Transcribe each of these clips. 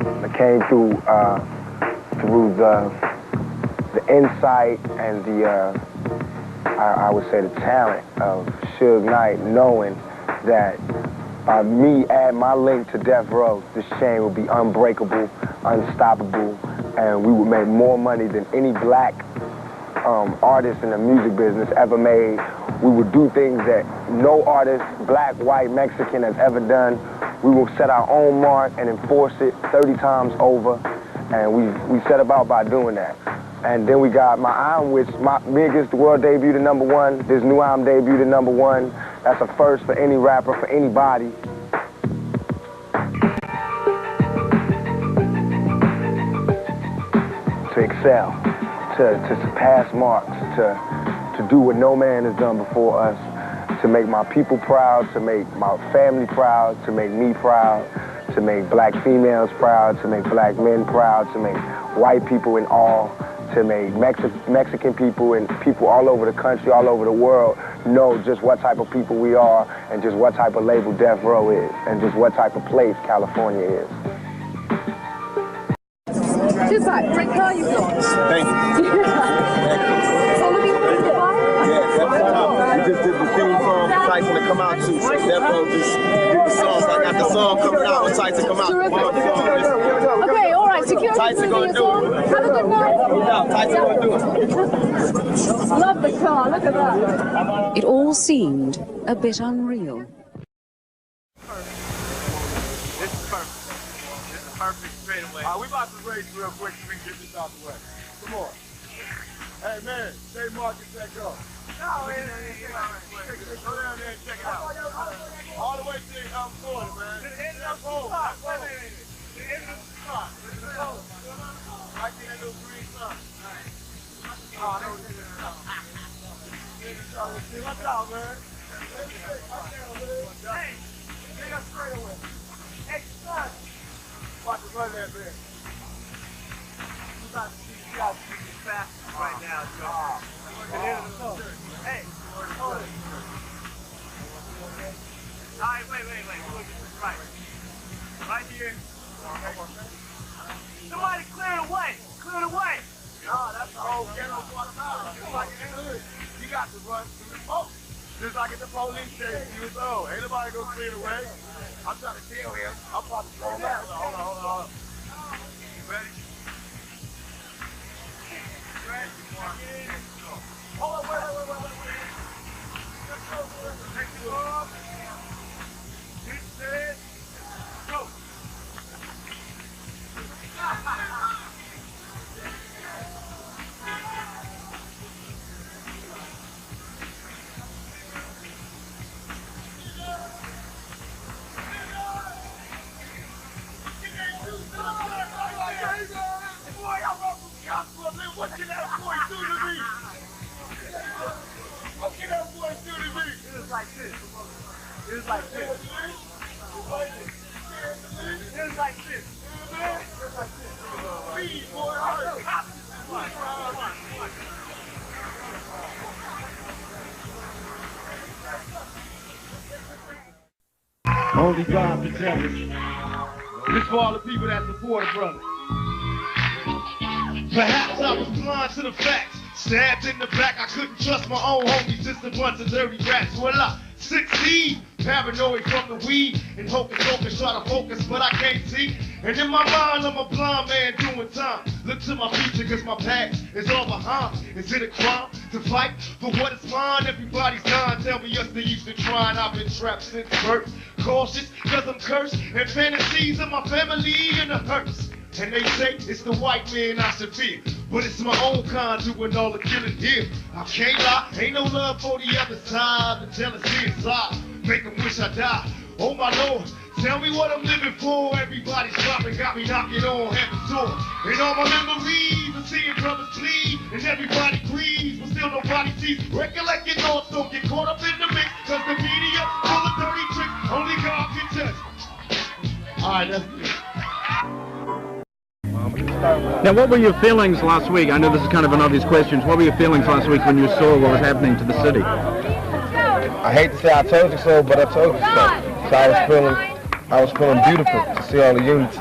that came through the insight and the I would say the talent of Suge Knight, knowing that by me add my link to Death Row, this chain would be unbreakable, unstoppable, and we would make more money than any black artist in the music business ever made. We would do things that no artist, black, white, Mexican, has ever done. We will set our own mark and enforce it 30 times over, and we set about by doing that. And then we got my album, which my biggest world debuted at #1. This new album debuted at #1. That's a first for any rapper, for anybody. To excel, to surpass marks, to do what no man has done before us, to make my people proud, to make my family proud, to make me proud, to make black females proud, to make black men proud, to make white people in awe, to make Mexican people and people all over the country, all over the world know just what type of people we are and just what type of label Death Row is and just what type of place California is. Tupac, great car you got. Thank you. So looking forward to the bar? Yeah, we just did the theme song for Tyson to come out to. Death Row just did the song. So I got the song coming out when Tyson come out. Okay, all right. Security Tyson gonna do it. Have a good night. Yeah, Tyson gonna do it. Love the car. Look at that. It all seemed a bit unreal. This is perfect. This is perfect straightaway. We about to race real quick so we can get this out the way. Come on. Hey man, say Marcus, let go. No, go down there and check it out. All the way to the corner, man. To the end of the spot. The end of the spot. Right there, that little green sun. Oh, that was good. Watch out, man. Hey, take us straight away. Hey, son. Watch us run that man. You got to see this fast right now, Joe. Hey, hold it. All right, wait. Look, this is right. Right here. Somebody clear the way. Clear the way. No, that's the whole ghetto Guatemala. Just like in the hood, you got to run to the post. Just like at the police station, he was old. Ain't nobody gonna clear the way. I'm trying to tell him. I'm about to slow down. Hold on. Ready? Hold on, wait. Let's go. Take it off. Get set. Go. What can that boy do to me? What can that boy do to me? It was like this. It was like this. It was like this. Speed, boy. Only God protects us. This for all the people that support a brother. Perhaps I was blind to the facts. Stabbed in the back, I couldn't trust my own homies, just a bunch of dirty rats. Well, I succeed, paranoid from the weed, and hocus pocus, try to focus, but I can't see. And in my mind, I'm a blind man doing time. Look to my future, cause my past is all behind. Is it a crime to fight for what is mine? Everybody's dying, tell me you're still used to trying. I've been trapped since birth, cautious, cause I'm cursed, and fantasies of my family in the hearse. And they say it's the white man I should fear, but it's my own kind doing all the killing here. I can't lie, ain't no love for the other side. The jealousy inside, make them wish I died. Oh my Lord, tell me what I'm living for. Everybody's dropping, got me knocking on heaven's door. And all my memories of seeing brothers bleed, and everybody grieves, but still nobody sees. Recollect your thoughts, don't get caught up in the mix, cause the media full of dirty tricks, only God can judge. Alright, that's good. Now, what were your feelings last week? I know this is kind of an obvious question. What were your feelings last week when you saw what was happening to the city? I hate to say I told you so, but I told you so. So I was feeling beautiful to see all the unity.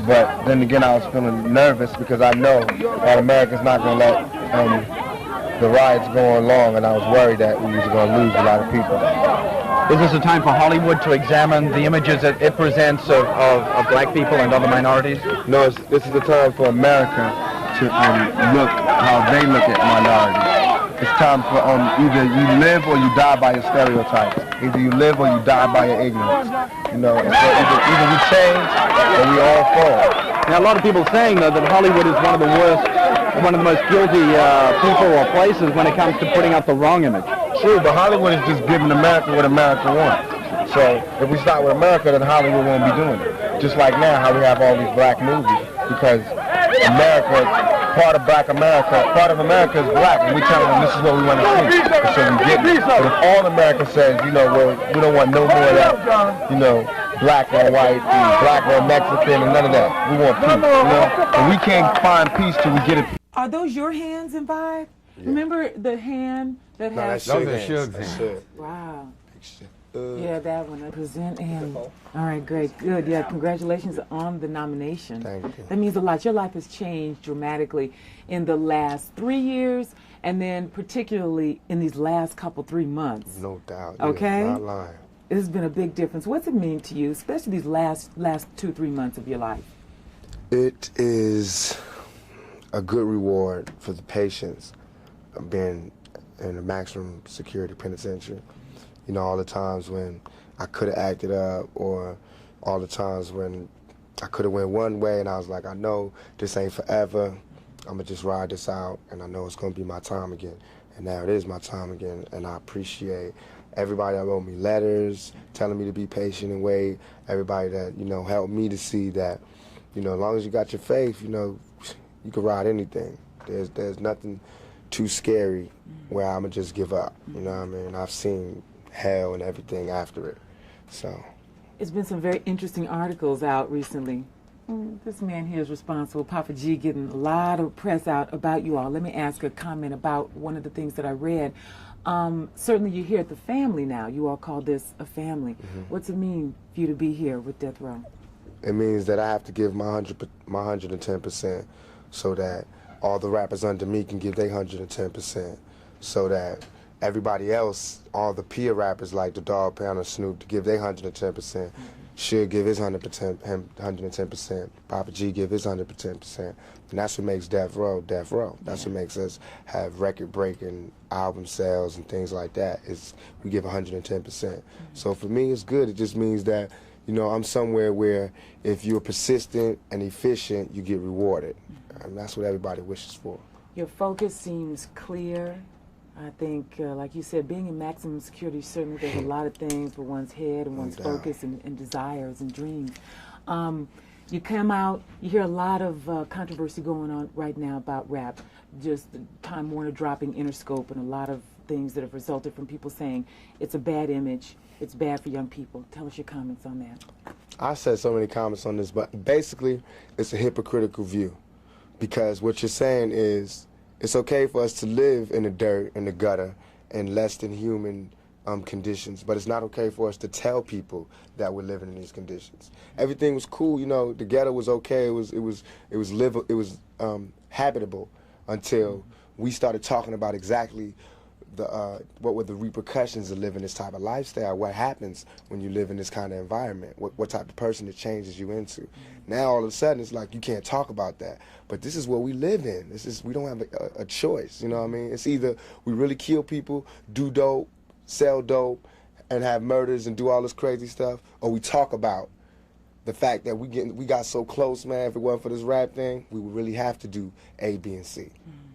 But then again, I was feeling nervous because I know that America's not going to let the riots go on long, and I was worried that we was going to lose a lot of people. Is this a time for Hollywood to examine the images that it presents of black people and other minorities? No, this is the time for America to look how they look at minorities. It's time for either you live or you die by your stereotypes. Either you live or you die by your ignorance. You know, and so either we change or we all fall. Now, a lot of people saying, though, that Hollywood is one of the worst, one of the most guilty people or places when it comes to putting out the wrong image. True, but Hollywood is just giving America what America wants. So if we start with America, then Hollywood won't be doing it. Just like now, how we have all these black movies, because America, part of America is black, and we tell them this is what we want to see. And so we get it. But if all America says, you know, well, we don't want no more of that, you know, black or white, black or Mexican, and none of that. We want peace, you know? And we can't find peace till we get it. Are those your hands in Vibe? Yeah. Remember the hand that has... Those are Suge's hands. Wow. Yeah, that one. I present him. All right, great, good. Yeah, congratulations on the nomination. Thank you. That means a lot. Your life has changed dramatically in the last 3 years, and then particularly in these last 3 months. No doubt. Okay? Not lying. It has been a big difference. What's it mean to you, especially these last 2-3 months of your life? It is a good reward for the patience of being in a maximum security penitentiary. You know, all the times when I could have acted up, or all the times when I could have went one way and I was like, I know this ain't forever. I'm gonna just ride this out, and I know it's gonna be my time again. And now it is my time again, and I appreciate everybody that wrote me letters, telling me to be patient and wait, everybody that, you know, helped me to see that, you know, as long as you got your faith, you know, you can ride anything. There's nothing too scary where I'm gonna just give up, you know what I mean? I've seen hell and everything after it, so. It's been some very interesting articles out recently. This man here is responsible, Papa G, getting a lot of press out about you all. Let me ask a comment about one of the things that I read. Certainly you're here at the family now. You all call this a family. What's it mean for you to be here with Death Row? It means that I have to give my 110% so that all the rappers under me can give their 110%, so that everybody else, all the peer rappers like the Dog Pound or Snoop, to give their 110%, should give his 110%, Papa G give his 110%, and that's what makes Death Row Death Row. That's what makes us have record-breaking album sales and things like that. Is we give 110%. So for me, it's good. It just means that, you know, I'm somewhere where if you're persistent and efficient, you get rewarded, and that's what everybody wishes for. Your focus seems clear. I think, like you said, being in maximum security, certainly there's a lot of things for one's head and one's focus and desires and dreams. You come out, you hear a lot of controversy going on right now about rap, just Time Warner dropping Interscope and a lot of things that have resulted from people saying it's a bad image, it's bad for young people. Tell us your comments on that. I said so many comments on this, but basically it's a hypocritical view, because what you're saying is it's okay for us to live in the dirt, in the gutter, in less than human conditions, but it's not okay for us to tell people that we're living in these conditions. Everything was cool, you know. The ghetto was okay. It was habitable until we started talking about exactly what were the repercussions of living this type of lifestyle. What happens when you live in this kind of environment? What type of person it changes you into? Now all of a sudden it's like you can't talk about that. But this is what we live in. We don't have a choice. You know what I mean? It's either we really kill people, do dope, sell dope, and have murders and do all this crazy stuff, or we talk about the fact that we got so close, man. If it wasn't for this rap thing, we would really have to do A, B, and C.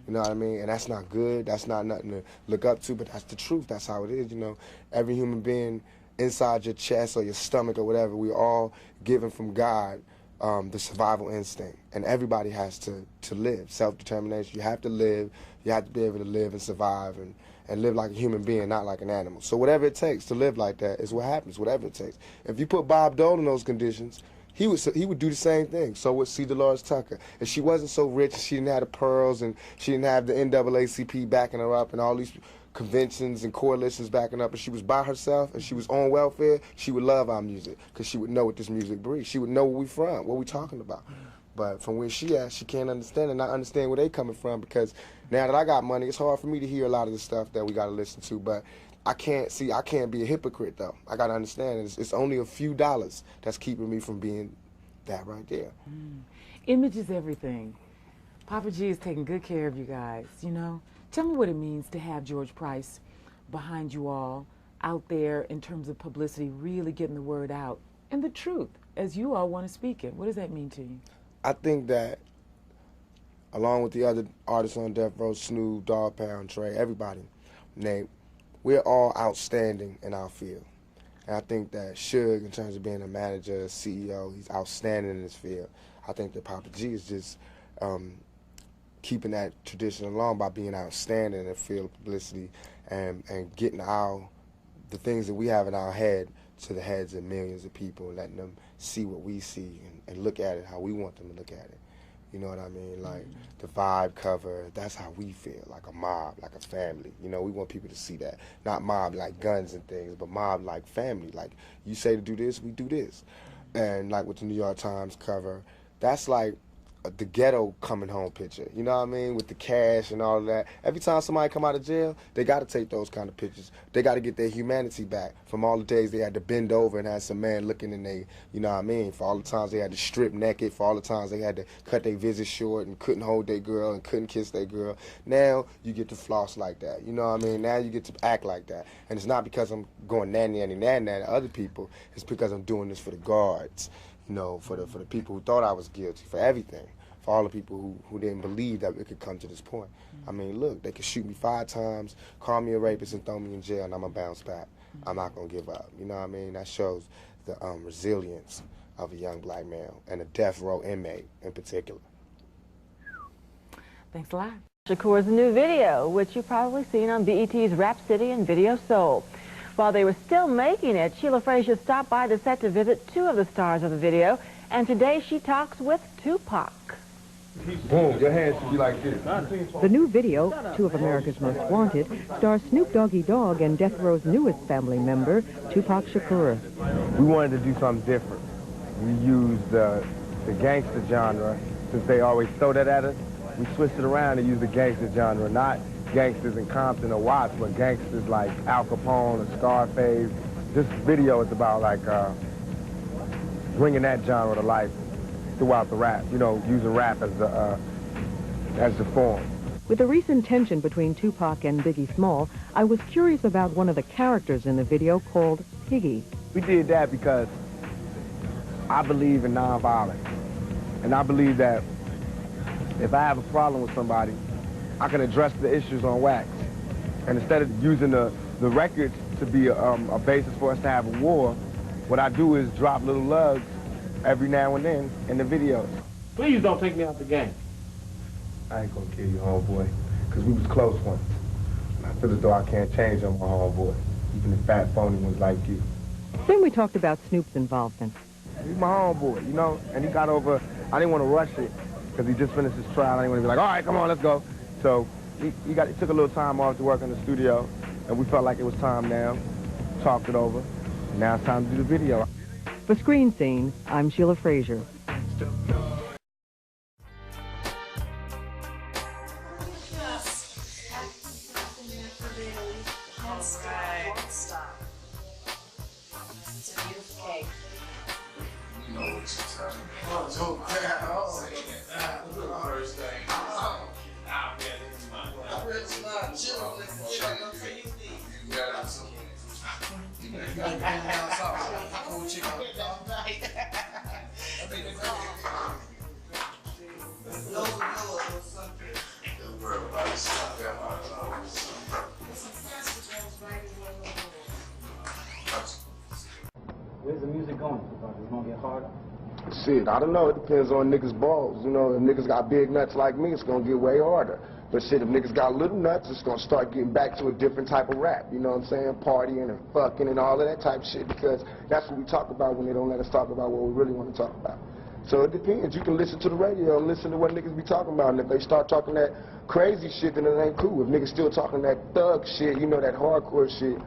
You know what I mean? And that's not good. That's not nothing to look up to, but that's the truth. That's how it is, you know. Every human being inside your chest or your stomach or whatever, we all given from God the survival instinct. And everybody has to live. Self-determination. You have to live. You have to be able to live and survive and live like a human being, not like an animal. So whatever it takes to live like that is what happens, whatever it takes. If you put Bob Dole in those conditions, he would do the same thing. So would C. Dolores Tucker. If she wasn't so rich, she didn't have the pearls, and she didn't have the NAACP backing her up, and all these conventions and coalitions backing up, and she was by herself and she was on welfare, she would love our music because she would know what this music breeds. She would know where we from, what we talking about. But from where she at, she can't understand and not understand where they coming from, because now that I got money, it's hard for me to hear a lot of the stuff that we got to listen to. But I can't be a hypocrite, though. I got to understand it's only a few dollars that's keeping me from being that right there. Image is everything. Papa G is taking good care of you guys, you know. Tell me what it means to have George Price behind you all, out there in terms of publicity, really getting the word out, and the truth, as you all want to speak it. What does that mean to you? I think that, along with the other artists on Death Row, Snoop, Dogg Pound, Trey, everybody, Nate, we're all outstanding in our field. And I think that Suge, in terms of being a manager, CEO, he's outstanding in his field. I think that Papa G is just keeping that tradition along by being outstanding in the field of publicity and getting the things that we have in our head to the heads of millions of people, and letting them see what we see and look at it how we want them to look at it. You know what I mean? Like the Vibe cover, that's how we feel, like a mob, like a family. You know, we want people to see that. Not mob like guns and things, but mob like family. Like, you say to do this, we do this. And like with the New York Times cover, that's like the ghetto coming home picture, you know what I mean, with the cash and all of that. Every time somebody come out of jail, they got to take those kind of pictures. They got to get their humanity back from all the days they had to bend over and had some man looking in they, you know what I mean, for all the times they had to strip naked, for all the times they had to cut their visit short and couldn't hold their girl and couldn't kiss their girl. Now you get to floss like that, you know what I mean? Now you get to act like that. And it's not because I'm going nanny to other people, it's because I'm doing this for the guards. You know, for the people who thought I was guilty, for everything, for all the people who didn't believe that it could come to this point. I mean, look, they could shoot me 5 times, call me a rapist and throw me in jail, and I'm gonna bounce back. I'm not gonna give up. You know what I mean? That shows the resilience of a young black male and a death row inmate in particular. Thanks a lot. Shakur's new video, which you've probably seen on BET's Rap City and Video Soul. While they were still making it, Sheila Frazier stopped by the set to visit 2 of the stars of the video, and today she talks with Tupac. Boom, your hands should be like this. The new video, 2 of America's Most Wanted, stars Snoop Doggy Dogg and Death Row's newest family member, Tupac Shakur. We wanted to do something different. We used the gangster genre, since they always throw that at us. We switched it around and used the gangster genre, not gangsters in Compton or Watts, but gangsters like Al Capone or Scarface. This video is about like bringing that genre to life throughout the rap, you know, using rap as the form. With the recent tension between Tupac and Biggie Small, I was curious about one of the characters in the video called Piggy. We did that because I believe in nonviolence, and I believe that if I have a problem with somebody, I can address the issues on wax. And instead of using the records to be a basis for us to have a war, what I do is drop little lugs every now and then in the videos. Please don't take me out the game. I ain't gonna kill you, homeboy, because we was close once. I feel as though I can't change on my homeboy, even if fat phony ones like you. Then we talked about Snoop's involvement. He's my homeboy, you know, and he got over, I didn't want to rush it, because he just finished his trial. I didn't want to be like, all right, come on, let's go. So he took a little time off to work in the studio, and we felt like it was time now. Talked it over, and now it's time to do the video. For Screen Scene, I'm Sheila Frazier. Where's the music going? It's gonna get harder? Shit, I don't know. It depends on niggas' balls. You know, if niggas got big nuts like me, it's gonna get way harder. But shit, if niggas got little nuts, it's gonna start getting back to a different type of rap. You know what I'm saying? Partying and fucking and all of that type of shit, because that's what we talk about when they don't let us talk about what we really want to talk about. So it depends. You can listen to the radio and listen to what niggas be talking about. And if they start talking that crazy shit, then it ain't cool. If niggas still talking that thug shit, you know, that hardcore shit,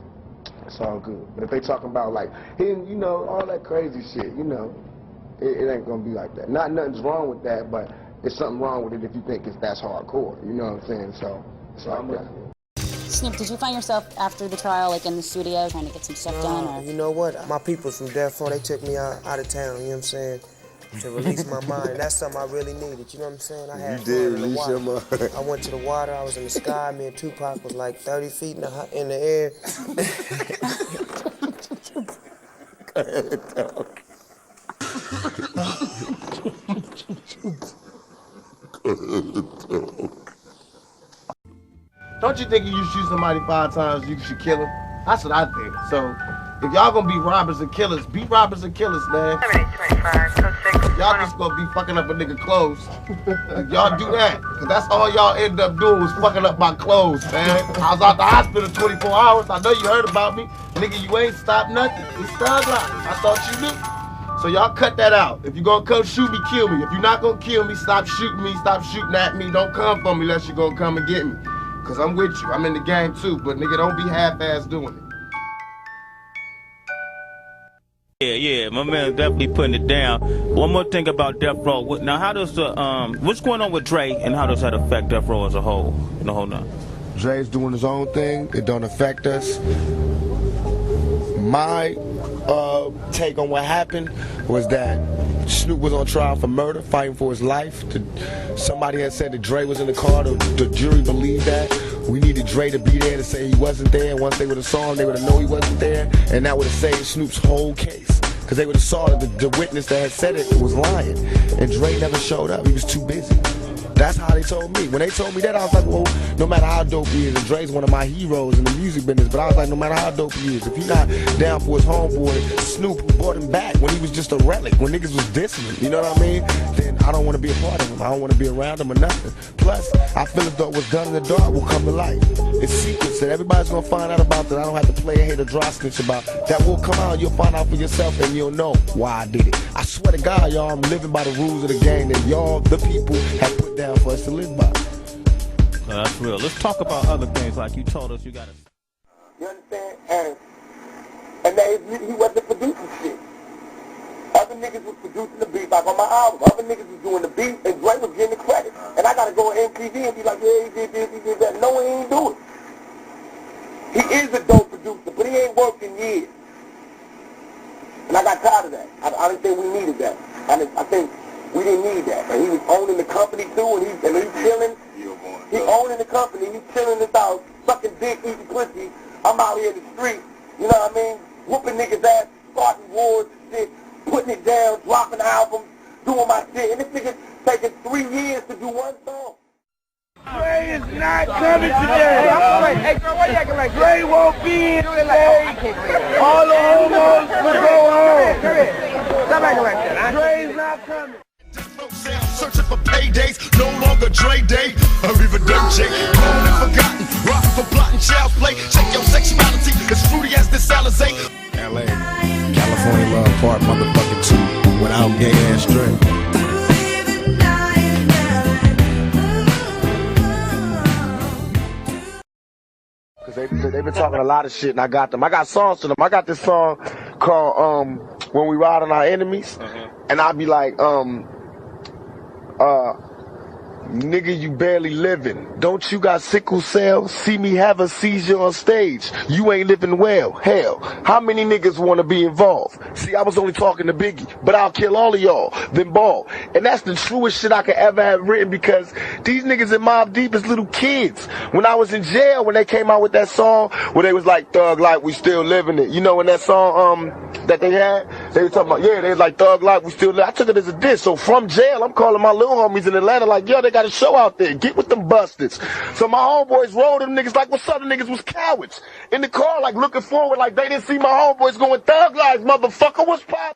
it's all good. But if they talking about like, you know, all that crazy shit, you know, it ain't gonna be like that. Nothing's wrong with that, but there's something wrong with it if you think that's hardcore. You know what I'm saying? So it's like that. Snoop, did you find yourself after the trial, like in the studio, trying to get some stuff done? Or? You know what? My people from Death Row, they took me out of town, you know what I'm saying, to release my mind. And that's something I really needed, you know what I'm saying? I had you did release your mind. I went to the water, I was in the sky, me and Tupac was like 30 feet in the air. Go ahead, dog. Don't you think if you shoot somebody 5 times, you should kill him? That's what I think. So, if y'all gonna be robbers and killers, be robbers and killers, man. Y'all just gonna be fucking up a nigga clothes. Y'all do that, cause that's all y'all end up doing was fucking up my clothes, man. I was out the hospital 24 hours. I know you heard about me. Nigga, you ain't stopped nothing. It's thug life. I thought you knew. So y'all cut that out. If you gonna come shoot me, kill me. If you're not gonna kill me, stop shooting me, stop shooting at me. Don't come for me unless you're gonna come and get me. Cause I'm with you. I'm in the game too, but nigga, don't be half-ass doing it. Yeah, my man definitely putting it down. One more thing about Death Row. Now, how does the what's going on with Dre, and how does that affect Death Row as a whole? In the whole now, Dre's doing his own thing. It don't affect us. My take on what happened was that Snoop was on trial for murder, fighting for his life. Somebody had said that Dre was in the car. The jury believed that. We needed Dre to be there to say he wasn't there. And once they would have saw him, they would have known he wasn't there. And that would have saved Snoop's whole case. Because they would have saw that the witness that had said it was lying. And Dre never showed up. He was too busy. That's how they told me. When they told me that, I was like, well, no matter how dope he is, and Dre's one of my heroes in the music business, but I was like, no matter how dope he is, if you're not down for his homeboy, Snoop, who brought him back when he was just a relic, when niggas was dissing him, you know what I mean? Then I don't want to be a part of him. I don't want to be around him or nothing. Plus, I feel as though what's done in the dark will come to light. It's secrets that everybody's going to find out about that I don't have to play a hate or draw snitch about. That will come out, you'll find out for yourself, and you'll know why I did it. I swear to God, y'all, I'm living by the rules of the game that y'all, the people, have put down for us to live by. That's real. Let's talk about other things like you told us you got to... You understand? And he wasn't producing shit. Other niggas was producing the beat, like on my album. Other niggas was doing the beat, and Dre was getting the credit. And I gotta go on MTV and be like, yeah, he did this, he did that. No, he ain't do it. He is a dope producer, but he ain't worked in years. And I got tired of that. I didn't think we needed that. I think we didn't need that. And he was owning the company too, and he's chilling. He owning the company, he's chilling this house, sucking dick, eating pussy. I'm out here in the street, you know what I mean? Whooping niggas' ass, starting wars and shit, putting it down, dropping albums, doing my shit. And this nigga's taking 3 years to do one song. Dre is not coming today. Hey, girl, why you acting like Dre won't be in today. All the homos will go home. Stop acting like that. Dre's not coming. Searching for paydays, no longer Dre Day. Or even Dirt J. Cold and forgotten, rock for plotting child's play. Check your sexuality, as fruity as this Alizé. LA, California Love Part motherfucking 2, without gay ass Dre. Cause they've been talking a lot of shit and I got them. I got songs to them. I got this song called When We Ride on Our Enemies. And I'll be like, nigga, you barely living. Don't you got sickle cell? See me have a seizure on stage. You ain't living well. Hell, how many niggas want to be involved? See, I was only talking to Biggie, but I'll kill all of y'all, then ball. And that's the truest shit I could ever have written because these niggas in Mobb Deep is little kids. When I was in jail, when they came out with that song, where they was like, Thug Life, we still living it. You know, in that song that they had, they were talking about, yeah, they was like, Thug Life, we still live. I took it as a diss. So from jail, I'm calling my little homies in Atlanta like, yo, they got a show out there. Get with them bastards. So my homeboys rolled them niggas like, what's up? The niggas was cowards. In the car, like looking forward, like they didn't see my homeboys going Thug Life, motherfucker. What's poppin'?